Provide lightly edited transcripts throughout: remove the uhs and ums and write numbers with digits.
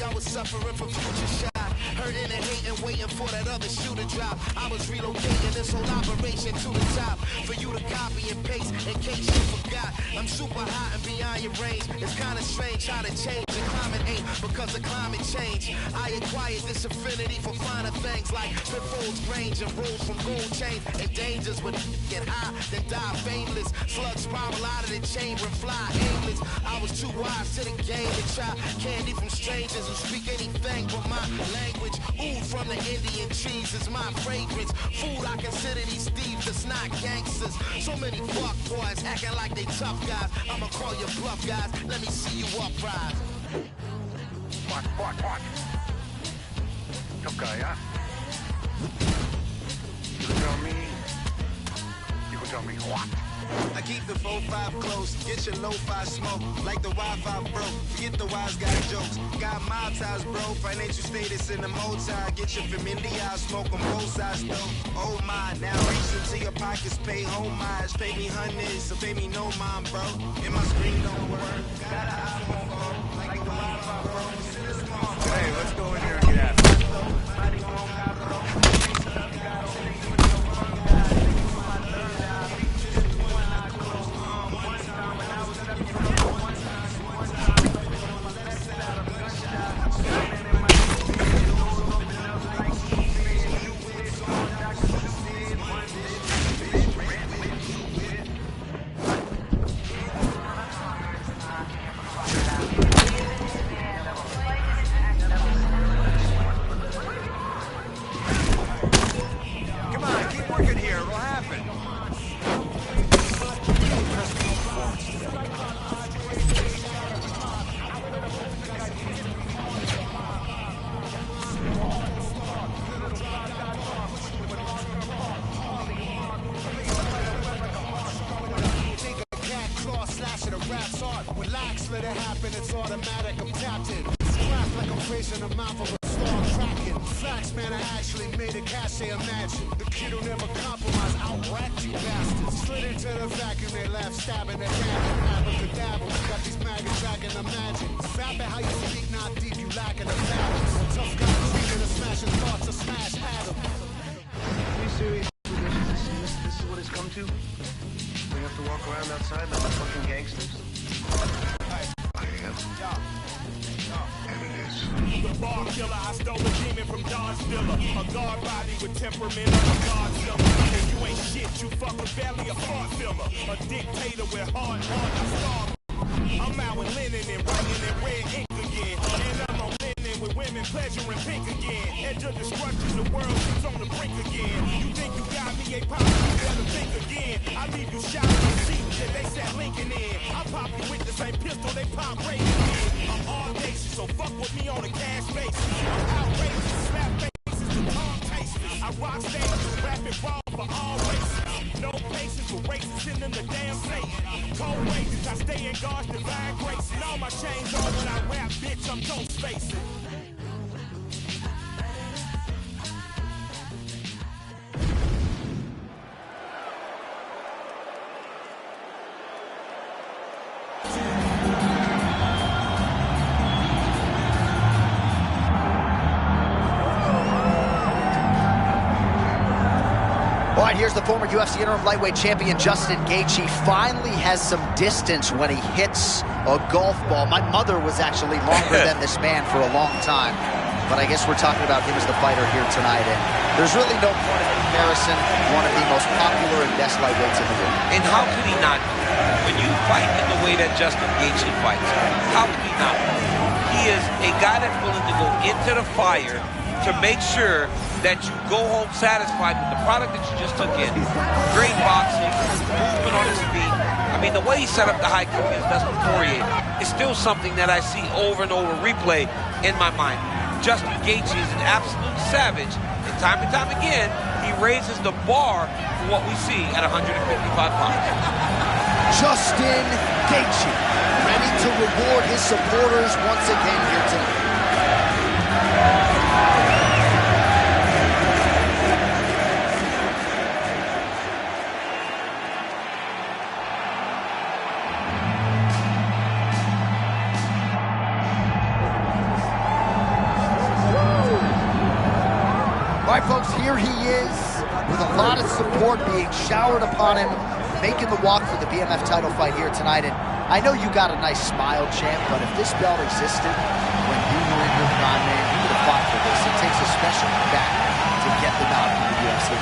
I was suffering from future shot. Hurting and hating, waiting for that other shoe to drop. I was relocating this whole operation to the top. For you to copy and paste in case you forgot. I'm super hot and beyond your range. It's kinda strange how to change. The climate ain't because of climate change. I acquired this affinity for finer things like pitfalls, range, and rules from gold chains. And dangers would get high, then die fameless. Slugs spiral out of the chamber and fly aimless. I was too wise to the game to try candy from strangers who speak anything but my language. Ooh, from the Indian trees is my fragrance. Food, I consider these thieves, it's not gangsters. So many fuck boys acting like they tough guys. I'ma call you bluff, guys. Let me see you uprise. What? Tough guy, huh? You can tell me what? I keep the 4-5 close, get your lo-fi smoke. Like the Wi-Fi broke, forget the wise guy jokes. Got mob ties, bro, financial status in the multi. Get your familiar, smoke on both sides, though. Oh my, now reach into your pockets, pay homage. Pay me hundreds, so pay me no mind, bro. And my screen don't work, got an iPhone phone. Like the Wi-Fi broke, Hey, let's go in here and get after it. Relax, let it happen, it's automatic, I'm tapped in. Scrap like I'm facing a mouth of a storm tracking. Facts, man, I actually made a cache, imagine. The kid who never compromised, outracked you bastards. Slid into the vacuum, they laugh, stabbing their cannon. Abracadabra, got these maggots tracking, imagine. Fapping how you speak, not deep, you lacking a balance. Tough guy, treating a smashing thoughts, a smash Adam. Are you serious? This is what it's come to? We have to walk around outside like fucking gangsters? I am. And it is. The bar killer, I stole a demon from Don's Villa. A guard body with temperament of a Godzilla. And you ain't shit, you fucking barely a fart filler. A dictator with hard, I starve. I'm out with linen and writing in red ink again. And I'm on linen with women pleasuring pink again. Edge of destruction, the world sits on the brink again. You think you got me a pop, you better think again. I leave you shot in the seat that they sat Lincoln in. I pop you with the same pistol they pop Reagan in. I'm audacious, so fuck with me on a cash basis. I'm outrageous, slap faces to calm tasters. I rock stages, rapid raw for all races. No patience for racists, send them the damn Satan. Cold wages, I stay in God's divine grace. And all my chains on when I rap, bitch, I'm ghost facing. All right, here's the former UFC interim lightweight champion Justin Gaethje. Finally has some distance when he hits a golf ball. My mother was actually longer than this man for a long time, but I guess we're talking about him as the fighter here tonight. And there's really no point of comparison. One of the most popular and best lightweights in the world. And how could he not? When you fight in the way that Justin Gaethje fights, how could he not? He is a guy that's willing to go into the fire to make sure that you go home satisfied with the product that you just took in. Great boxing, movement on his feet. I mean, the way he set up the high kick against Dustin Poirier is still something that I see over and over replay in my mind. Justin Gaethje is an absolute savage, and time again, he raises the bar for what we see at 155 pounds. Justin Gaethje, ready to reward his supporters once again here tonight. here he is, with a lot of support being showered upon him, making the walk for the BMF title fight here tonight. And I know you got a nice smile, champ, but if this belt existed when you were in your prime, man, you would have fought for this. It takes a special back to get the nod from the UFC.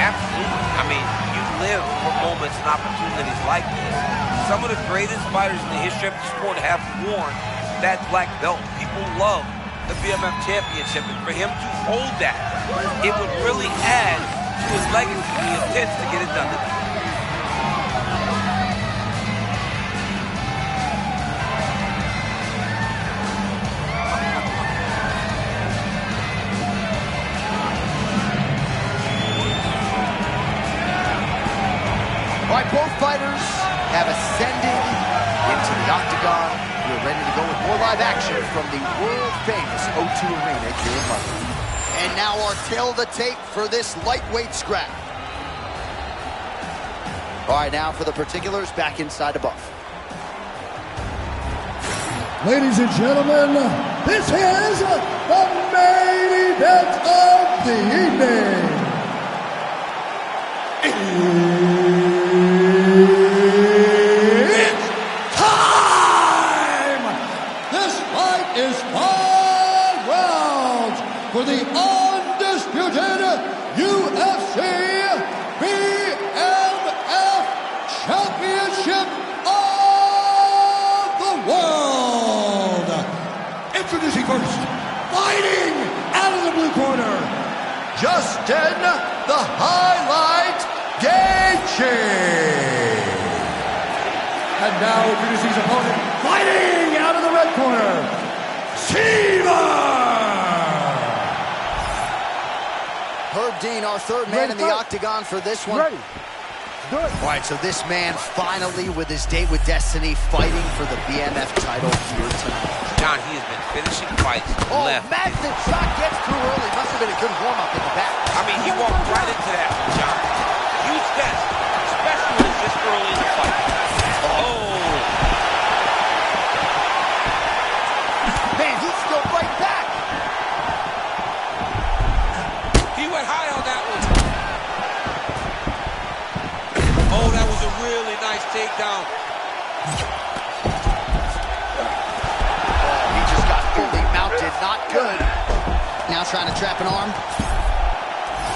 Absolutely. I mean, you live for moments and opportunities like this. Some of the greatest fighters in the history of the sport have worn that black belt. People love the BMF championship, and for him to hold that, it would really add to his legacy. He intends to get it done tonight. All right, both fighters have ascended into the octagon. We're ready to go with more live action from the world-famous O2 Arena here in London. And now our tail of the tape for this lightweight scrap. All right, now for the particulars, back inside the buff. Ladies and gentlemen, this is the main event of the evening. It's time! This fight is 5 rounds for the undisputed UFC BMF Championship of the World. Introducing first, fighting out of the blue corner, Justin the Highlight Gaethje. And now introducing his opponent, fighting out of the red corner, Herb Dean, our third man in the octagon for this one. Ready. Do it. All right, so this man finally, with his date with destiny, fighting for the BMF title here tonight. John, he has been finishing fights left. Massive shot gets through early. Must have been a good warm-up in the back. I mean, he walked right into that one, John. Huge test, especially when it's this early in the fight. Oh. Man, he's still fighting back. He went high on that one. Oh, that was a really nice takedown. He just got fully mounted. Not good. Now trying to trap an arm.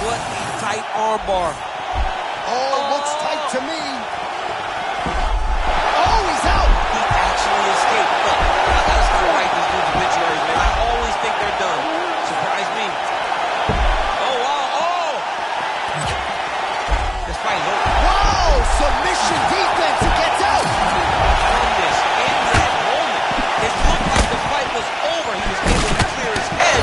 What a tight arm bar. Oh, looks tight to me. Oh, he's out. He actually escaped. Look, I gotta start writing these dudes obituaries, man. I always think they're done. Surprise me. Oh, wow, oh! This fight is over. Whoa, submission defense. He gets out. From this, in that moment, it looked like the fight was over. He was able to clear his head.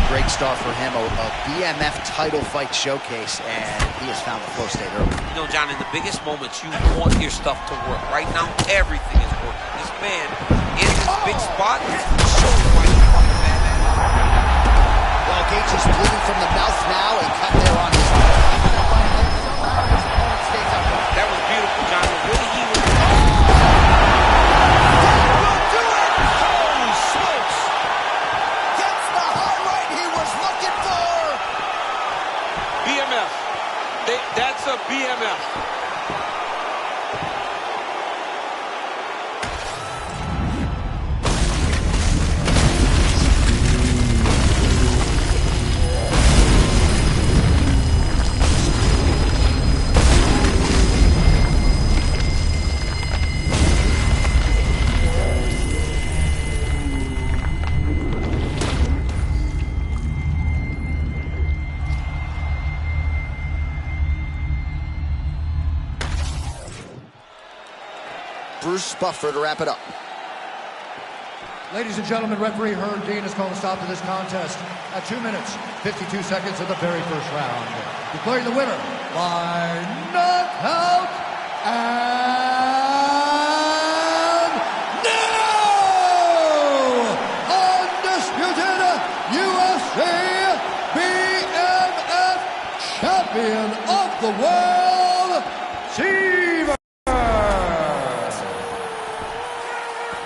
Great start for him, a BMF title fight showcase, and he has found the flow state early. You know, John, in the biggest moments, you want your stuff to work. Right now, everything is working. This man, in this big spot, shows why he's fucking bad at it. Well, Gaethje's bleeding from the mouth now. A cut there on his opponent stays up. That was beautiful, John. The way he was... BMF. That's a BMF. Bruce Buffer to wrap it up. Ladies and gentlemen, referee Herb Dean has called a stop to this contest at 2 minutes, 52 seconds of the very first round. Declaring the winner by knockout and now undisputed UFC BMF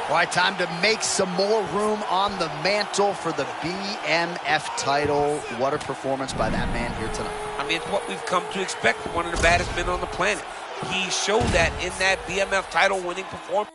All right, time to make some more room on the mantle for the BMF title. What a performance by that man here tonight. I mean, it's what we've come to expect from one of the baddest men on the planet. He showed that in that BMF title winning performance.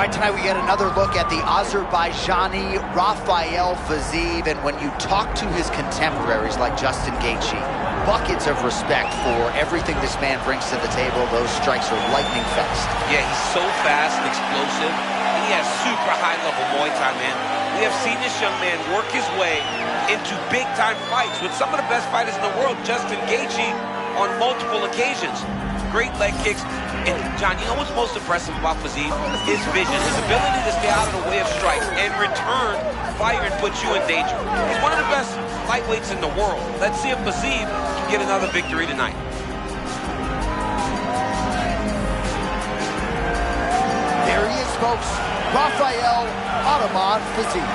right, tonight we get another look at the Azerbaijani Rafael Fiziev, and when you talk to his contemporaries like Justin Gaethje, buckets of respect for everything this man brings to the table. Those strikes are lightning fast. Yeah, he's so fast and explosive. He has super high-level Muay Thai, man. We have seen this young man work his way into big-time fights with some of the best fighters in the world, Justin Gaethje, on multiple occasions. Great leg kicks. And John, you know what's most impressive about Fiziev? His vision, his ability to stay out of the way of strikes and return fire and put you in danger. He's one of the best lightweights in the world. Let's see if Fiziev can get another victory tonight. There he is, folks. Rafael Ottoman Fiziev.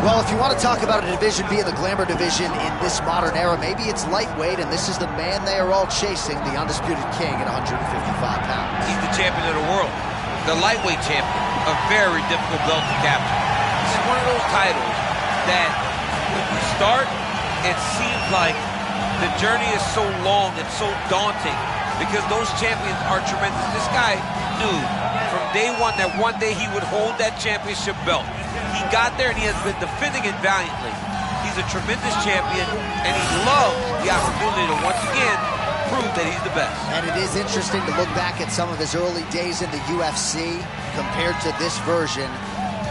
Well, if you want to talk about a division being the glamour division in this modern era, maybe it's lightweight, and this is the man they are all chasing, the undisputed king at 155 pounds. He's the champion of the world, the lightweight champion, a very difficult belt to capture. This is one of those titles that when you start, it seems like the journey is so long and so daunting because those champions are tremendous. This guy knew from day one that one day he would hold that championship belt. He got there and he has been defending it valiantly. He's a tremendous champion and he loves the opportunity to once again prove that he's the best. And it is interesting to look back at some of his early days in the UFC compared to this version.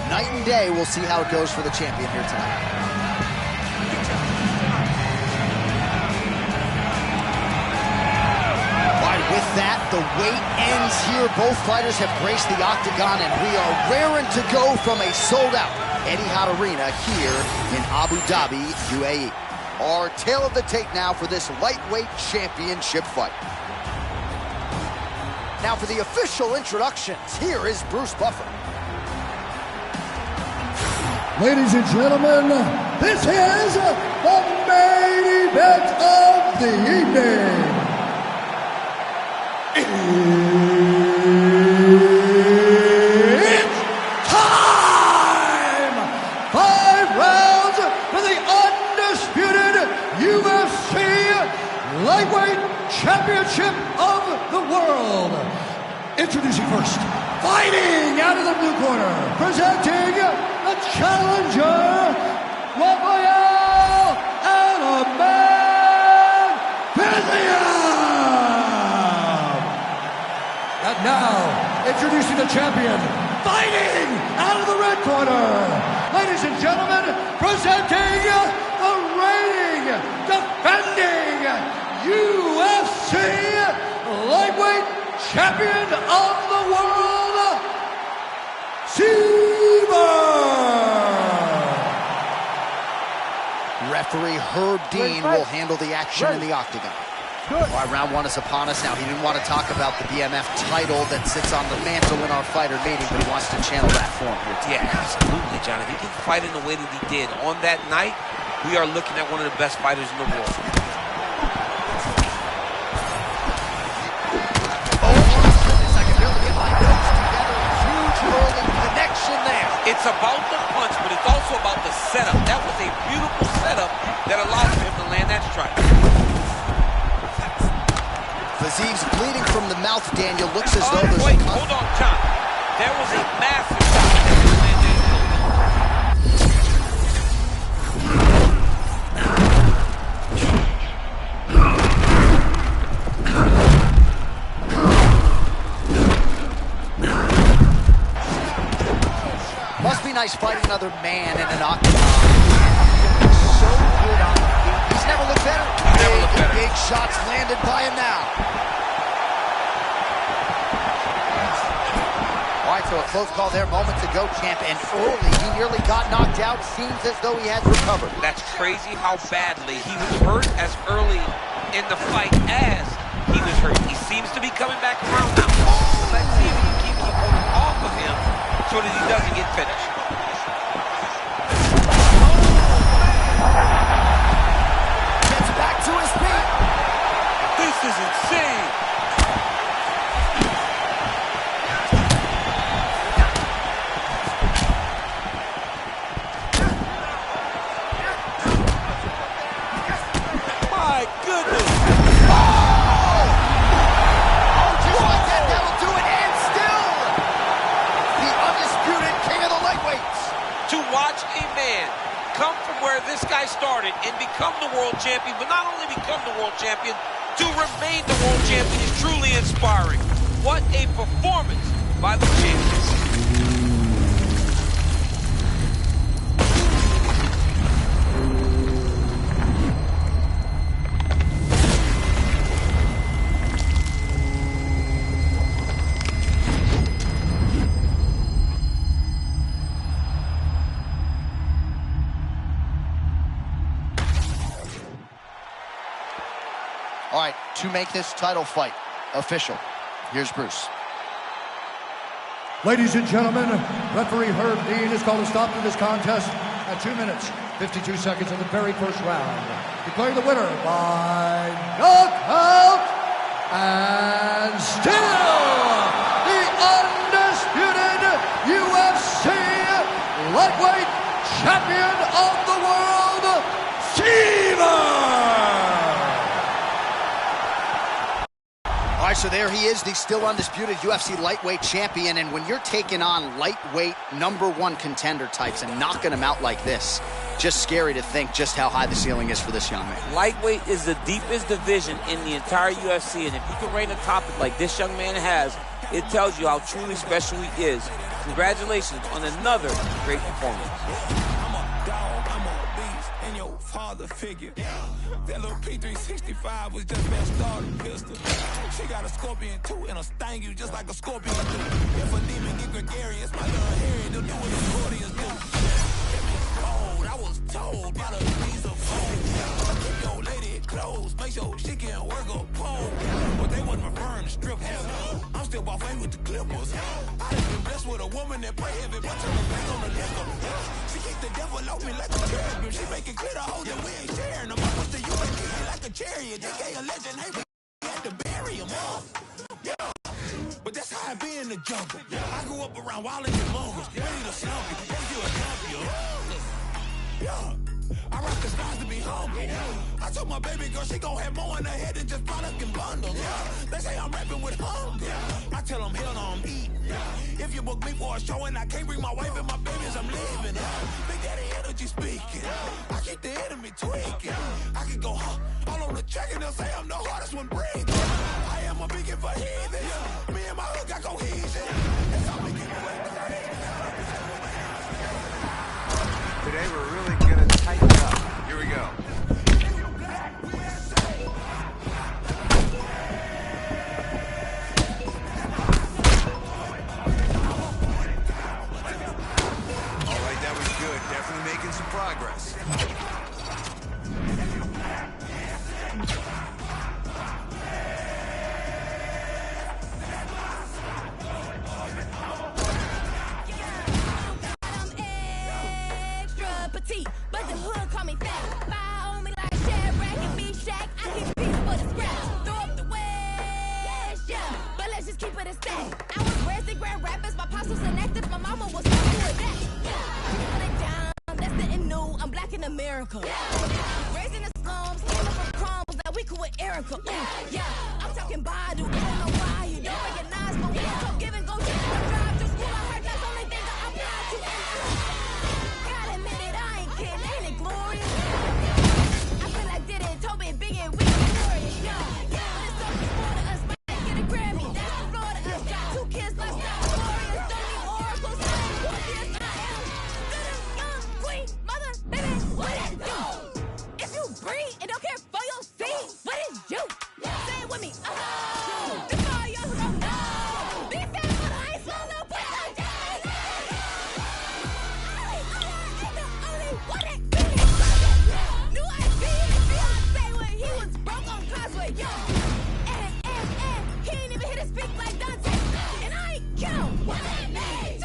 Night and day, we'll see how it goes for the champion here tonight. With that, the wait ends here. Both fighters have graced the octagon, and we are raring to go from a sold-out Etihad Arena here in Abu Dhabi, UAE. Our tale of the tape now for this lightweight championship fight. Now for the official introductions, here is Bruce Buffer. Ladies and gentlemen, this is the main event of the evening. It's time! 5 rounds for the undisputed UFC Lightweight Championship of the World. Introducing first, fighting out of the blue corner, presenting the challenger, Rafael Ottoman Fiziev. And now, introducing the champion, fighting out of the red corner. Ladies and gentlemen, presenting the reigning, defending UFC Lightweight Champion of the World, Seaver. Referee Herb Dean will handle the action in the octagon. All right, round one is upon us now. He didn't want to talk about the BMF title that sits on the mantle in our fighter meeting, but he wants to channel that form here tonight. Yeah, absolutely, John. If he can fight in the way that he did on that night, we are looking at one of the best fighters in the world. Oh, my goodness, I can barely get my notes together. Huge early connection there. It's about the punch, but it's also about the setup. That was a beautiful setup that allowed him to land that strike. Fiziev's bleeding from the mouth, Daniel. Looks as though there's wait, hold on, John. There was a massive shot that landed. Must be nice fighting another man in an octagon. So good on the feet. He's never looked better. Big shots landed by him now. All right, so a close call there moments ago, champ, and early he nearly got knocked out. Seems as though he has recovered. That's crazy how badly he was hurt as early in the fight as he was hurt. He seems to be coming back around now. Let's see if he can keep holding off of him so that he doesn't get finished. Gets back to his feet. This is insane. a man come from where this guy started and become the world champion, but not only become the world champion, to remain the world champion is truly inspiring. What a performance by the champion. All right, to make this title fight official, here's Bruce. Ladies and gentlemen, referee Herb Dean has called a stop to this contest at 2 minutes, 52 seconds of the very first round. Declaring the winner by knockout and still the undisputed UFC lightweight champion of the world, Seaver! All right, so there he is, the still undisputed UFC lightweight champion. And when you're taking on lightweight #1 contender types and knocking them out like this, just scary to think just how high the ceiling is for this young man. Lightweight is the deepest division in the entire UFC, and if you can reign atop it like this young man has, it tells you how truly special he is. Congratulations on another great performance. Father figure. That little P365 was just that starter pistol. She got a scorpion too, and a sting you just like a scorpion do. If a demon get gregarious, my little Harry, they'll do what the Scorpions do. Cold, I was told by the piece of food. Keep your lady close, make sure she can work a pole. But they wasn't referring to strip clubs. I'm still buffet with the Clippers. I done been blessed with a woman that pray every bunch of them back on the liquor. She keep the devil off me like a cherubim. She make it clear to hoes that we ain't sharing them. I was the human being like a chariot. They gave a legend, hey, we had to bury him. Yeah. But that's how I be in the jungle. I grew up around wild and mongrels, ready to slump you. Thank you a champion. Yeah. I rock the stars to be humble. I told my baby girl she gon' have more in her head than just product and bundles. They say I'm rapping with hunger. I tell them hell no, I'm eating. If you book me for a show and I can't bring my wife and my babies, I'm leaving. Big Daddy energy speaking. I keep the enemy tweaking. I can go all on the track and they'll say I'm the hardest one breathing. I am a beacon for heathens. Me and my hood got cohesion. That's how we get away. Today we're really gonna tighten it up. Here we go. All right, that was good. Definitely making some progress. But the hood call me fat. Fire on me like Shadrach and Meshach. I keep peace for the scrap. Throw up the waist, yeah. But let's just keep it a stack. I was raised in grand rapids. My pops was an active. My mama was so cool with that. Put it down. That's nothing new. I'm black in America. Raised in the slums. Came up from crumbs. Now we cool with Erica. Yeah. I'm talking Badu. I don't know why you don't recognize. But we don't give and go. Just drive to school. I heard that's the only thing that I'm proud to. Gotta admit it, I ain't kidding, ain't it glorious? I feel like did it, Toby, Big and we glorious, yeah. But it's something more to us, might get a Grammy. That's the floor to us. Got 2 kids, lifestyle warriors, don't need oracles, I am Morpheus, I am good young queen, mother, baby, what it do? If you breathe and don't care for your seed, what is you? Say it with me, oh, this all y'all who don't know. Be fair for the ice, slow, little put it down. Yo, and he ain't even hit his peak like Dante, and I ain't count. What it means?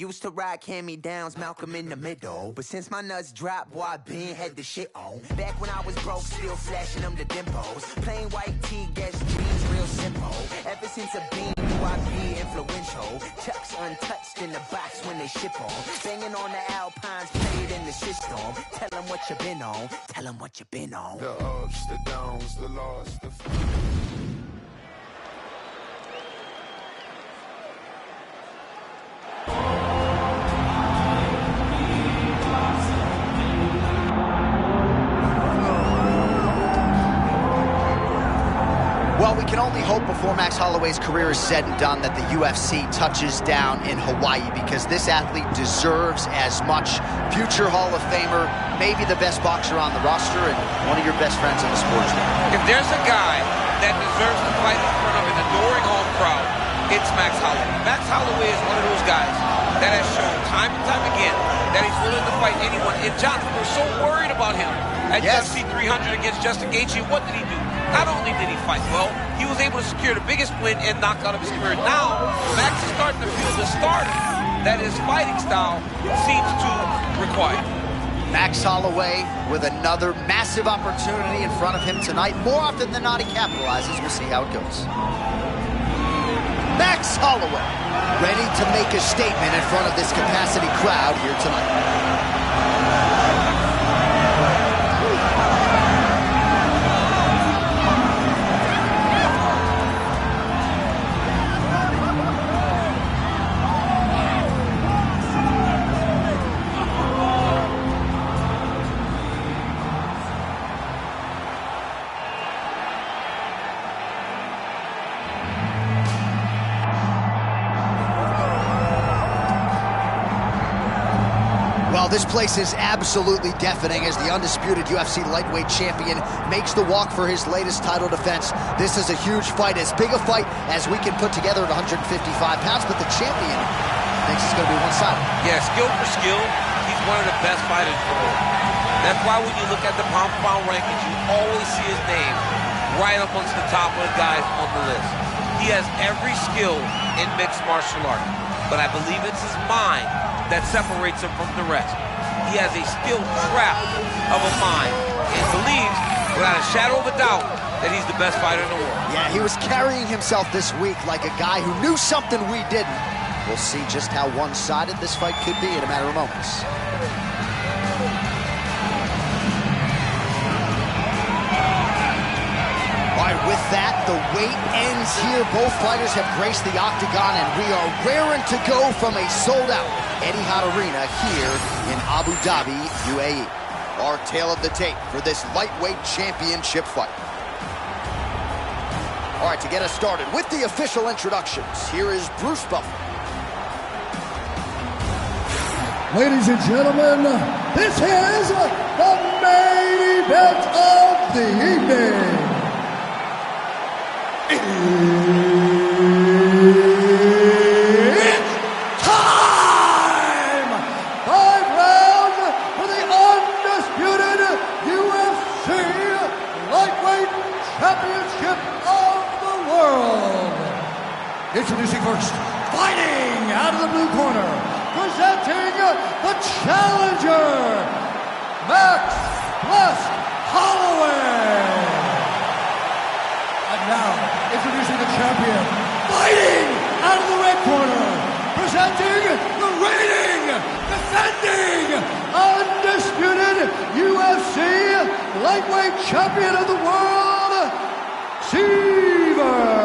Used to ride hand-me-downs, Malcolm in the middle. But since my nuts dropped, boy, I been had the shit on. Back when I was broke, still flashing them the dimples. Plain white tee, Guess jeans, real simple. Ever since a bean, knew I'd be influential. Chucks untouched in the box when they ship on. Banging on the Alpines, played in the shitstorm. Tell them what you been on, tell them what you been on. The ups, the downs, the loss, the... Well, we can only hope before Max Holloway's career is said and done that the UFC touches down in Hawaii, because this athlete deserves as much. Future Hall of Famer, maybe the best boxer on the roster, and one of your best friends in the sports world. If there's a guy that deserves to fight in front of an adoring home crowd, it's Max Holloway. Max Holloway is one of those guys that has shown time and time again that he's willing to fight anyone. And John, we were so worried about him at UFC 300 against Justin Gaethje. What did he do? Not only did he fight well, he was able to secure the biggest win and knockout of his career. Now, Max is starting to feel the starter that his fighting style seems to require. Max Holloway with another massive opportunity in front of him tonight. More often than not, he capitalizes. We'll see how it goes. Max Holloway, ready to make a statement in front of this capacity crowd here tonight. This place is absolutely deafening as the undisputed UFC lightweight champion makes the walk for his latest title defense. This is a huge fight, as big a fight as we can put together at 155 pounds, but the champion thinks it's going to be one-sided. Yeah, skill for skill, he's one of the best fighters in the world. That's why when you look at the pound-for-pound rankings, you always see his name right amongst the top of the guys on the list. He has every skill in mixed martial art, but I believe it's his mind that separates him from the rest. He has a skill trap of a mind and believes, without a shadow of a doubt, that he's the best fighter in the world. Yeah, he was carrying himself this week like a guy who knew something we didn't. We'll see just how one-sided this fight could be in a matter of moments. All right, with that, the wait ends here. Both fighters have graced the octagon, and we are raring to go from a sold-out Etihad Arena here in Abu Dhabi, UAE. Our tale of the tape for this lightweight championship fight. All right, to get us started with the official introductions, here is Bruce Buffer. Ladies and gentlemen, this is the main event of the evening. It's time! 5 rounds for the undisputed UFC Lightweight Championship of the world. Introducing first, fighting out of the blue corner, presenting the challenger, Max Holloway. And now, introducing the champion, fighting out of the red corner, presenting the reigning, defending, undisputed UFC lightweight champion of the world, Seaver.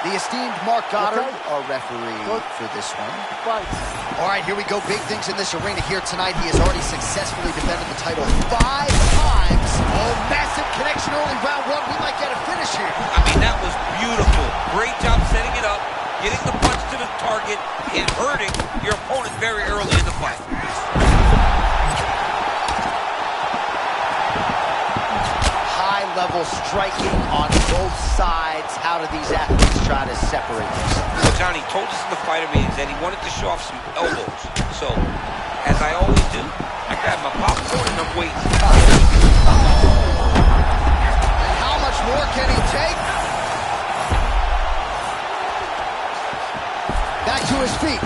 The esteemed Mark Goddard, our referee for this one. All right, here we go. Big things in this arena here tonight. He has already successfully defended the title 5 times. Oh, massive connection early round 1. We might get a finish here. I mean, that was beautiful. Great job setting it up, getting the punch to the target, and hurting your opponent very early in the fight. High-level striking on both sides. How do these athletes try to separate themselves? So Johnny told us in the fighter meetings that he wanted to show off some elbows. So, as I always do, I grab my popcorn and I'm waiting. And how much more can he take? to his feet.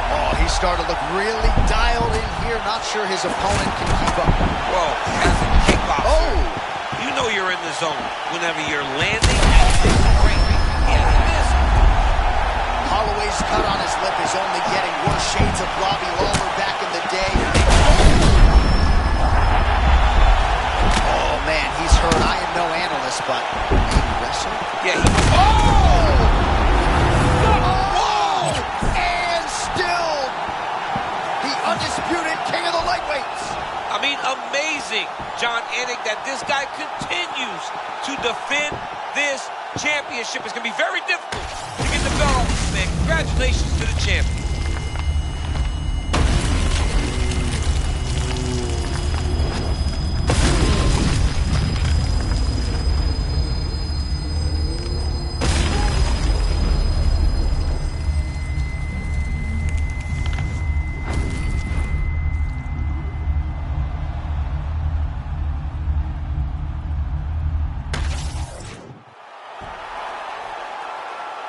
Oh, he's starting to look really dialed in here. Not sure his opponent can keep up. Whoa, as a kickboxer, Oh! you know you're in the zone whenever you're landing. Great. Yeah, it is. Holloway's cut on his lip is only getting worse. Shades of Robbie Lawler back in the day. Oh, man, he's hurt. I am no analyst, but he wrestled? Yeah, Oh! And still, the undisputed king of the lightweights. I mean, amazing, John Anik, that this guy continues to defend this championship. It's going to be very difficult to get the belt off this man. Congratulations to the champion.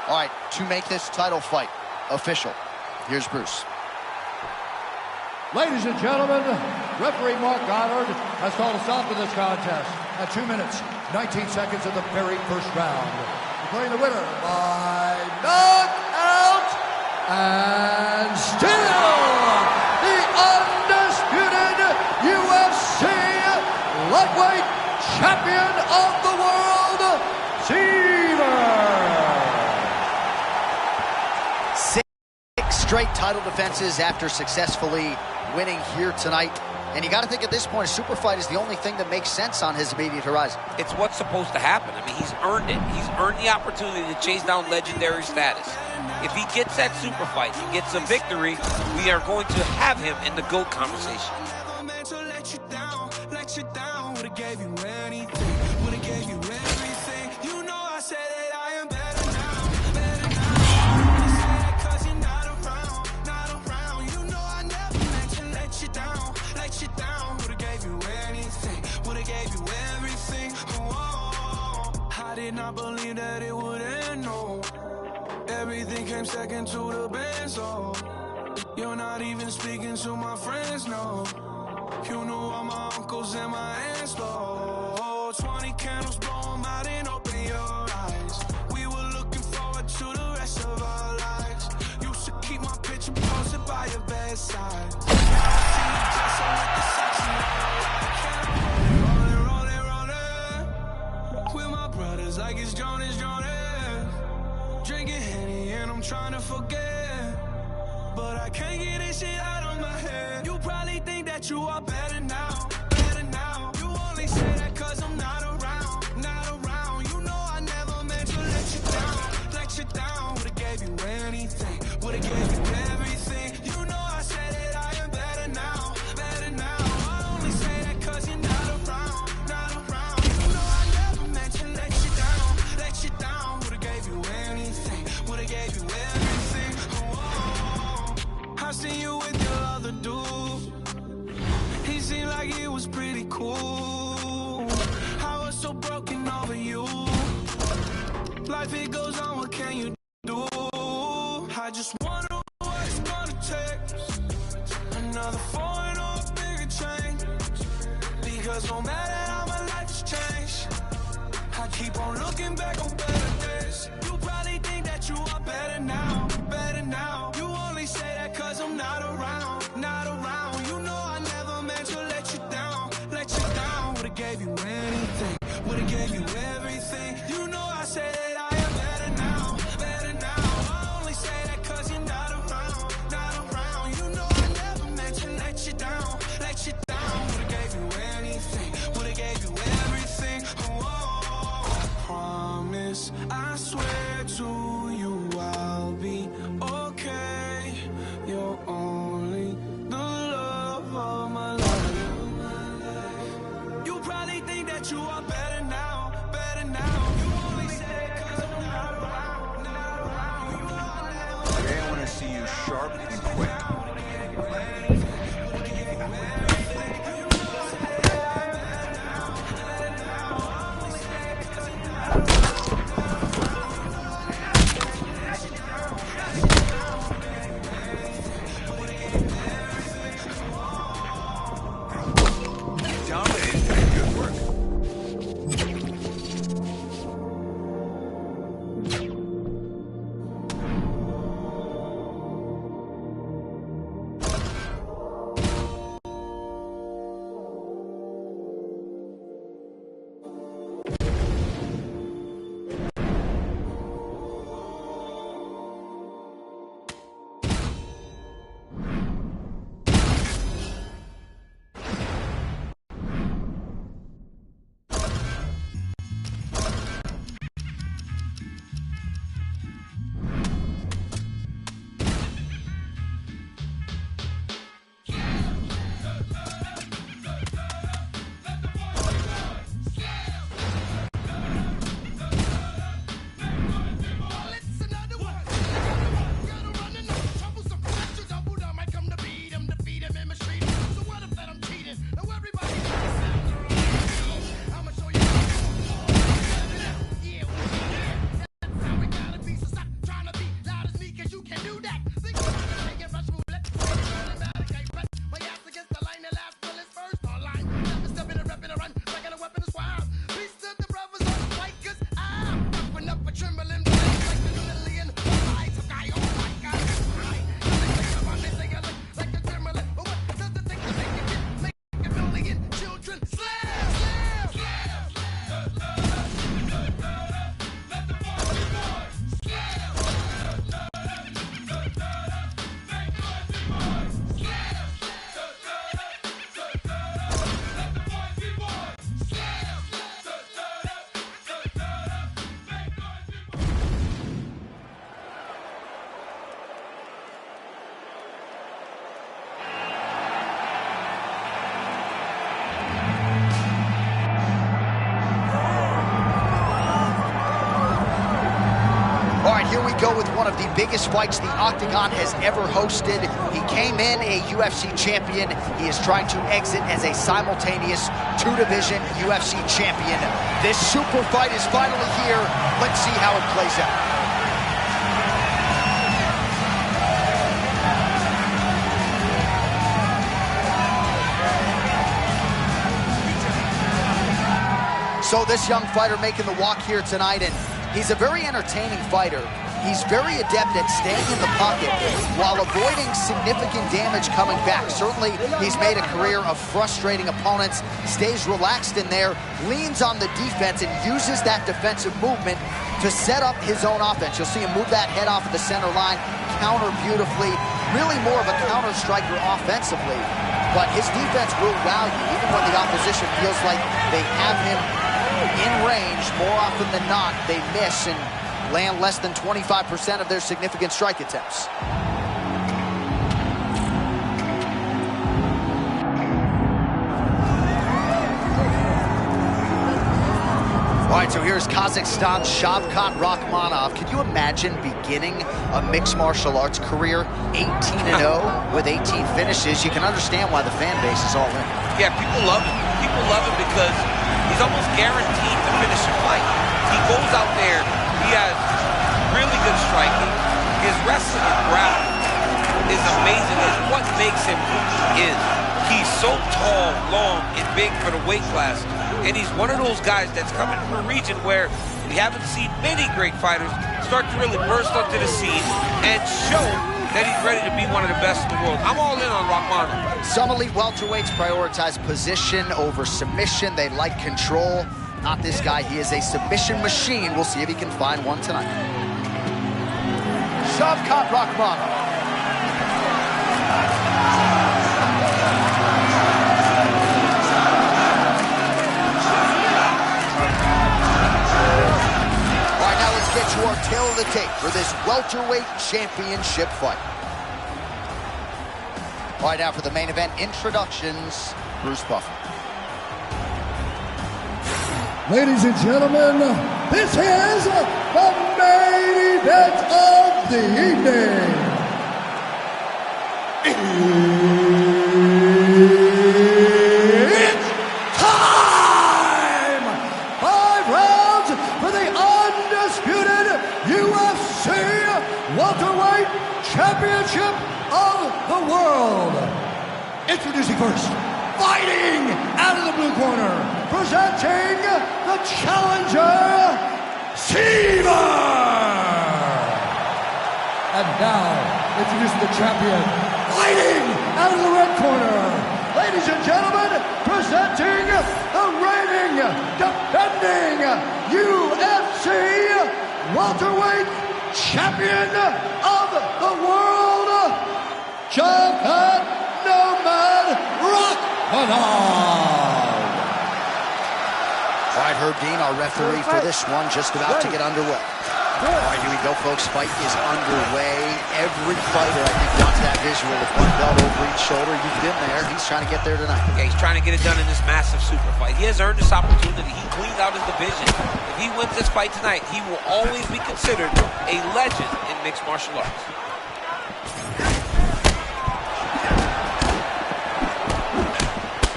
All right, to make this title fight official, here's Bruce. Ladies and gentlemen, referee Mark Goddard has called a stop to this contest at 2 minutes, 19 seconds of the very first round. Declaring the winner by knockout and still the undisputed UFC lightweight champion of the world, Seaver. Straight title defenses after successfully winning here tonight. And you got to think at this point, a super fight is the only thing that makes sense on his immediate horizon. It's what's supposed to happen. I mean, he's earned it. He's earned the opportunity to chase down legendary status. If he gets that super fight, he gets a victory, we are going to have him in the GOAT conversation. I did not believe that it would end, no. Everything came second to the best, oh. You're not even speaking to my friends, no. You knew all my uncles and my aunts, oh. 20 candles, blow them out and open your eyes. We were looking forward to the rest of our lives. Used to keep my picture posted by your bedside. Like it's Jonas, drinking Henny and I'm trying to forget, but I can't get this shit out of my head. You probably think that you are better now, better now. You only say that cause I'm not around, not around. You know I never meant to let you down. Would've gave you anything, would've gave you everything. You know I said that I am better now, better now. I only say that cause you're not around, not around. You know I never meant to let you down, would've gave you anything, would've gave you everything. Oh, I seen you with your other dude. He seemed like he was pretty cool. I was so broken over you. Life it goes on, what can you do? I just wonder what it's gonna take. Another foreign or a bigger change. Because no matter how my life has changed, I keep on looking back on better days. You probably think that you are better now, better now. You only say that cause I'm not around, not around. You know I never meant to let you down, let you down. Would've gave you anything, would've gave you everything. You know I say that I am better now, better now. I only say that cause you're not around, not around. You know I never meant to let you down, let you down. Would've gave you anything, would've gave you everything. Oh, promise see you sharp and quick. Dominated. Good work. Here we go with one of the biggest fights the Octagon has ever hosted. He came in a UFC champion. He is trying to exit as a simultaneous two-division UFC champion. This super fight is finally here. Let's see how it plays out. So this young fighter making the walk here tonight, and he's a very entertaining fighter. He's very adept at staying in the pocket while avoiding significant damage coming back. Certainly, he's made a career of frustrating opponents, stays relaxed in there, leans on the defense, and uses that defensive movement to set up his own offense. You'll see him move that head off of the center line, counter beautifully, really more of a counter striker offensively. But his defense will wow you, even when the opposition feels like they have him in range. More often than not, they miss and land less than 25% of their significant strike attempts. All right, so here's Kazakhstan's Shavkat Rakhmonov. Can you imagine beginning a mixed martial arts career 18-0 with 18 finishes? You can understand why the fan base is all in. Yeah, people love him. People love him because he's almost guaranteed to finish a fight. He goes out there, he has really good striking. His wrestling and grappling is amazing. It's what makes him who he is. He's so tall, long, and big for the weight class. And he's one of those guys that's coming from a region where we haven't seen many great fighters start to really burst onto the scene and show that he's ready to be one of the best in the world. I'm all in on Rakhmonov. Some elite welterweights prioritize position over submission. They like control. Not this guy. He is a submission machine. We'll see if he can find one tonight. Shavkat Rakhmonov. Get to our tail of the tape for this welterweight championship fight. All right, now for the main event introductions, Bruce Buffer. Ladies and gentlemen, this is the main event of the evening. It's time! 5 rounds for the undisputed UFC welterweight championship of the world. Introducing first, fighting out of the blue corner, presenting the challenger, Seaver! And now, introducing the champion, fighting out of the red corner. Ladies and gentlemen, presenting the reigning, defending UFC welterweight champion of the world, Jughead Nomad Rockmanov. All right, Herb Dean, our referee for this one, just about to get underway. All right, here we go, folks. Fight is underway. Every fighter, I think, wants that visual with one belt over each shoulder. You've been there. He's trying to get there tonight. Yeah, he's trying to get it done in this massive super fight. He has earned this opportunity. He cleaned out his division. If he wins this fight tonight, he will always be considered a legend in mixed martial arts.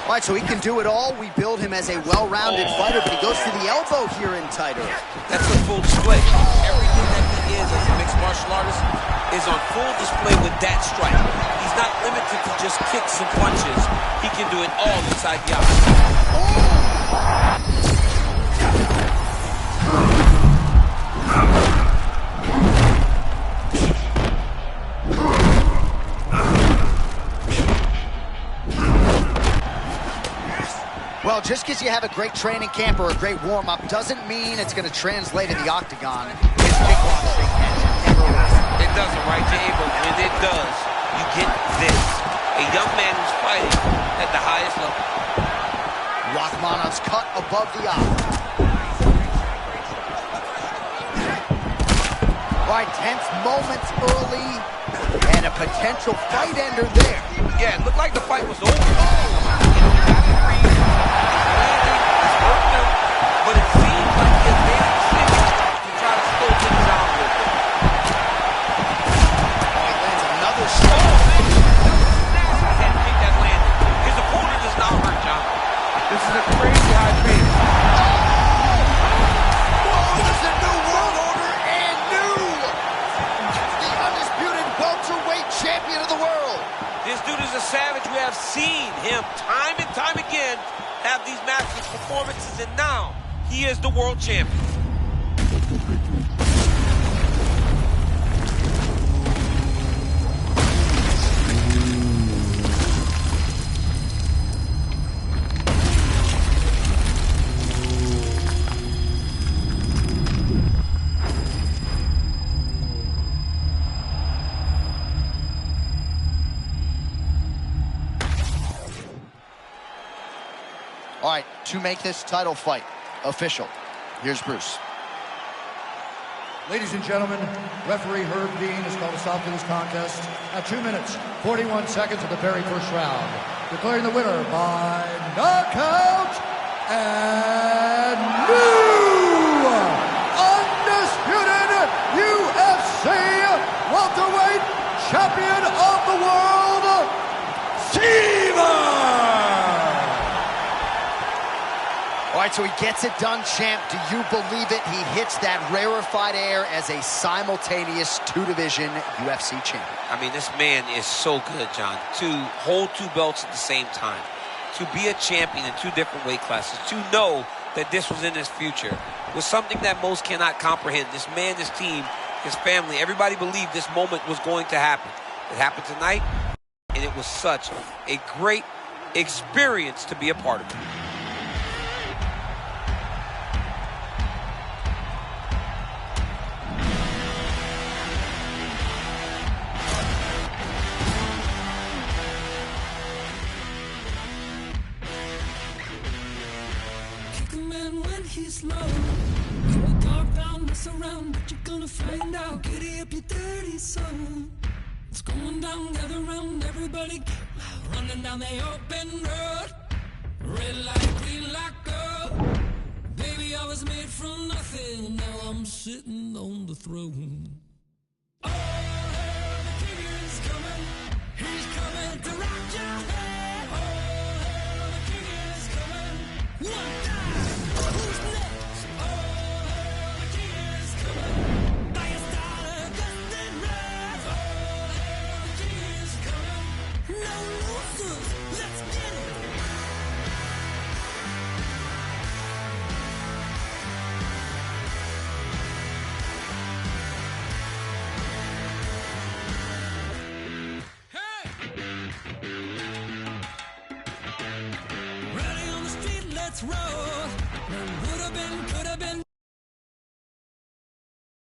All right, so he can do it all. We build him as a well-rounded fighter, but he goes to the elbow here in tighter. That's a full display. Everything that he is as a mixed martial artist is on full display with that strike. He's not limited to just kicks and punches. He can do it all inside the octagon. Well, just because you have a great training camp or a great warm-up doesn't mean it's going to translate in the octagon. His kickboxing never will. It doesn't, right, Jay? But when it does, you get this. A young man who's fighting at the highest level. Rockmanov's cut above the eye. Right, tense moments early, and a potential fight ender there. Yeah, it looked like the fight was over. But it seems like he has made a decision to try to slow things down a little bit. Oh, he lands another shot. Nasty head kick that landed. His opponent is not hurt, John. This is a crazy high pace. Whoa, this is a new world order and new. The undisputed welterweight champion of the world. This dude is a savage. We have seen him time and time again have these matchless performances, and now he is the world champion. All right, to make this title fight official, here's Bruce. Ladies and gentlemen, referee Herb Dean has called a stop to this contest at 2 minutes, 41 seconds of the very first round. Declaring the winner by knockout and new undisputed UFC welterweight champion of the world, Seaver! All right, so he gets it done, champ. Do you believe it? He hits that rarefied air as a simultaneous two-division UFC champion. I mean, this man is so good, John. To hold two belts at the same time, to be a champion in two different weight classes, to know that this was in his future, was something that most cannot comprehend. This man, this team, his family, everybody believed this moment was going to happen. It happened tonight, and it was such a great experience to be a part of it. He's low. In the dark, down, mess around, but you're gonna find out. Giddy up your dirty soul. It's going down, gather round, everybody get loud. Running down the open road. Red light, green light, go. Baby, I was made from nothing. Now I'm sitting on the throne. Oh, the king is coming. He's coming. hustlers, let's get it. Ready on the street, let's roll. Would have been, could